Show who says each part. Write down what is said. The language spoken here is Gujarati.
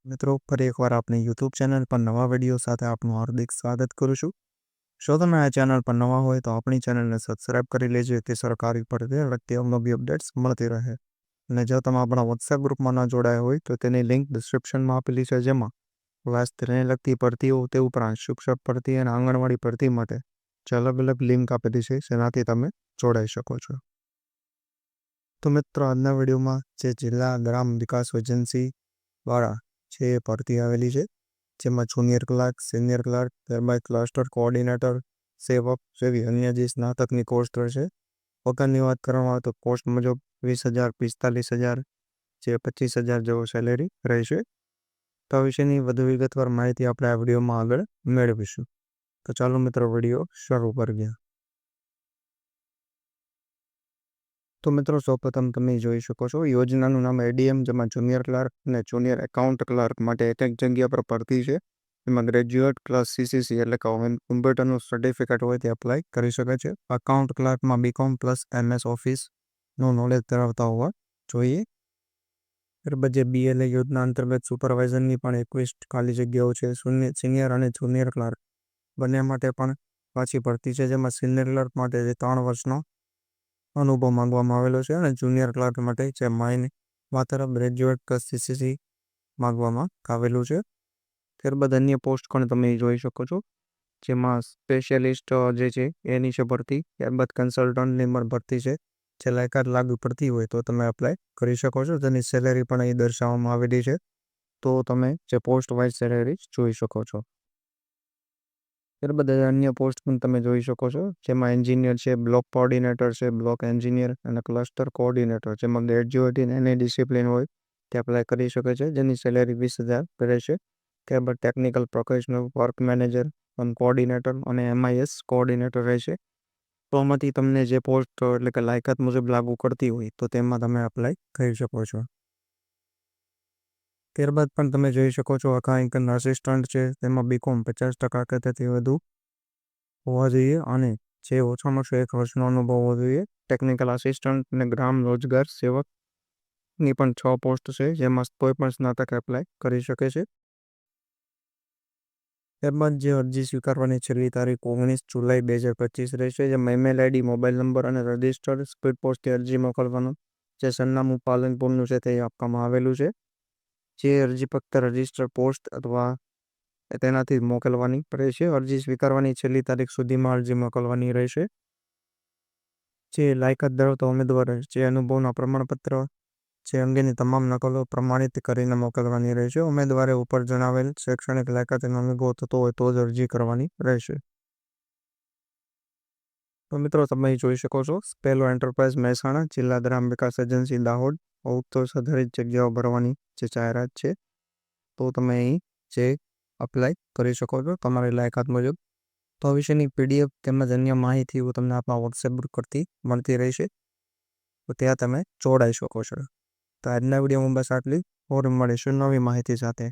Speaker 1: મિત્રો ફરી એકવાર આપણી યુટ્યુબ ચેનલ પર નવા વિડીયો સાથે આપનું હાર્દિક સ્વાગત કરું છું. જો તમે આ ચેનલ પર નવા હોય તો આપણી ચેનલને સબસ્ક્રાઇબ કરી લેજો જેથી સરકારી પડતે લગતી અવનવી અપડેટ્સ મળતી રહે. અને જો તમે આપણા વોટ્સએપ ગ્રુપમાં ન જોડાયા હોય તો તેની લિંક ડિસ્ક્રિપ્શનમાં આપેલી છે, જેમાં સ્વાસ્થ્યને લગતી ભરતીઓ તે ઉપરાંત શિક્ષક ભરતી અને આંગણવાડી ભરતી માટે જે અલગ અલગ લિંક આપેલી છે જેનાથી તમે જોડાઈ શકો છો. તો મિત્રો આજના વિડીયોમાં જે જિલ્લા ગ્રામ વિકાસ એજન્સી દ્વારા જે ભરતી આવેલી છે, જેમાં જુનિયર ક્લાર્ક, સિનિયર ક્લાર્ક, ત્યારબાદ ક્લસ્ટર કોઓર્ડિનેટર, સેવક જેવી અન્ય જે સ્નાતકની પોસ્ટ છે. પગારની વાત કરવામાં આવે તો પોસ્ટ મુજબ 20,000, 45,000, જે 25,000 જેવો સેલેરી રહેશે. તો આ વિશેની વધુ વિગતવાર માહિતી આપણે આ વિડીયોમાં આગળ મેળવીશું. તો ચાલો મિત્રો વિડીયો શરૂ કરીએ. તો મિત્રો સૌપ્રથમ તમે જોઈ શકો છો યોજનાનું નામ એડીએમ, જેમાં જુનિયર ક્લાર્ક અને જુનિયર એકાઉન્ટ ક્લાર્ક માટે એક જગ્યા પર ભરતી છે. એમાં ગ્રેજ્યુએટ ક્લાસ CCC એટલે કે કમ્પ્યુટરનું સર્ટિફિકેટ હોય તે એપ્લાય કરી શકે છે. એકાઉન્ટ ક્લાર્કમાં BCom પ્લસ MS ઓફિસનું નોલેજ ધરાવતા હોવા જોઈએ. ત્યારબાદ જે BLA યોજના અંતર્ગત સુપરવાઇઝરની પણ 21 ખાલી જગ્યાઓ છે. સિનિયર અને જુનિયર ક્લાર્ક બંને માટે પણ પાછી ભરતી છે, જેમાં સિનિયર ક્લાર્ક માટે 3 વર્ષનો અનુભવ માંગવામાં આવેલો છે અને જુનિયર ક્લાર્ક માટે જે માત્ર ગ્રેજ્યુએટ પ્લસ CCC માંગવામાં આવેલું છે. ત્યારબાદ અન્ય પોસ્ટ પણ તમે જોઈ શકો છો, જેમાં સ્પેશિયલિસ્ટ જે છે એની છે ભરતી. ત્યારબાદ કન્સલ્ટન્ટની પણ ભરતી છે. જે લાયકાત લાગુ પડતી હોય તો તમે એપ્લાય કરી શકો છો. તેની સેલેરી પણ અહીં દર્શાવવામાં આવેલી છે, તો તમે જે પોસ્ટ વાઇઝ સેલેરી જોઈ શકો છો. ત્યારબાદ અન્ય પોસ્ટ પણ તમે જોઈ શકો છો, જેમાં એન્જિનિયર છે, બ્લોક કોઓર્ડિનેટર છે, બ્લોક એન્જિનિયર અને ક્લસ્ટર કોઓર્ડિનેટર, જેમાં ગ્રેજ્યુએટ ઇન એની ડિસિપ્લિન હોય તે એપ્લાય કરી શકે છે, જેની સેલેરી 20,000 રહેશે. ત્યારબાદ ટેકનિકલ પ્રોફેશનલ, વર્ક મેનેજર અને કોઓર્ડિનેટર અને MIS કોઓર્ડિનેટર રહેશે. તો આમાંથી તમને જે પોસ્ટ એટલે કે લાયકાત મુજબ લાગુ કરતી હોય તો તેમાં તમે એપ્લાય કરી શકો છો. ત્યારબાદ પણ તમે જોઈ શકો છો અકાઉન્ટન્ટ આસિસ્ટન્ટ છે, તેમાં BCom 50% કે તેથી વધુ હોવા જોઈએ અને જે ઓછામાં ઓછો 1 વર્ષનો અનુભવ હોવો જોઈએ. ટેકનિકલ આસિસ્ટન્ટ અને ગ્રામ રોજગાર સેવકની પણ 6 પોસ્ટ છે, જેમાં કોઈ પણ સ્નાતક એપ્લાય કરી શકે છે. ત્યારબાદ જે અરજી સ્વીકારવાની છેલ્લી તારીખ 19 જુલાઈ 2025 રહેશે, જેમાં ઈમેલ ID, મોબાઈલ નંબર અને રજિસ્ટર્ડ સ્પીડ પોસ્ટથી અરજી મોકલવાનું જે સરનામું પાલનપુરનું છે તે આપવામાં આવેલું છે. જે અરજી ફક્ત રજિસ્ટર્ડ પોસ્ટ અથવા તેનાથી મોકલવાની રહેશે. અરજી સ્વીકારવાની છેલ્લી તારીખ સુધીમાં અરજી મોકલવાની રહેશે. જે લાયકાત ધરાવતા ઉમેદવાર જે અનુભવના પ્રમાણપત્ર જે અંગેની તમામ નકલો પ્રમાણિત કરીને મોકલવાની રહેશે. ઉમેદવારે ઉપર જણાવેલ શૈક્ષણિક લાયકાતનો અનુભવ થતો હોય તો જ અરજી કરવાની રહેશે. તો મિત્રો તમે જોઈ શકો છો સ્પેલો એન્ટરપ્રાઇઝ મહેસાણા, જિલ્લા ગ્રામ વિકાસ એજન્સી દાહોદ, ઉત્તર આધારિત જગ્યાઓ ભરવાની જે જાહેરાત છે, તો તમે અહીં જે અપ્લાય કરી શકો છો તમારી લાયકાત મુજબ. તો આ વિશેની PDF તેમજ અન્ય માહિતીઓ તમને આપણા વોટ્સએપ ગ્રુપ પરથી મળતી રહેશે, તો ત્યાં તમે જોડાઈ શકો છો. તો આજના વિડીયોમાં બસ આટલી. ઓર મળીશું નવી માહિતી સાથે.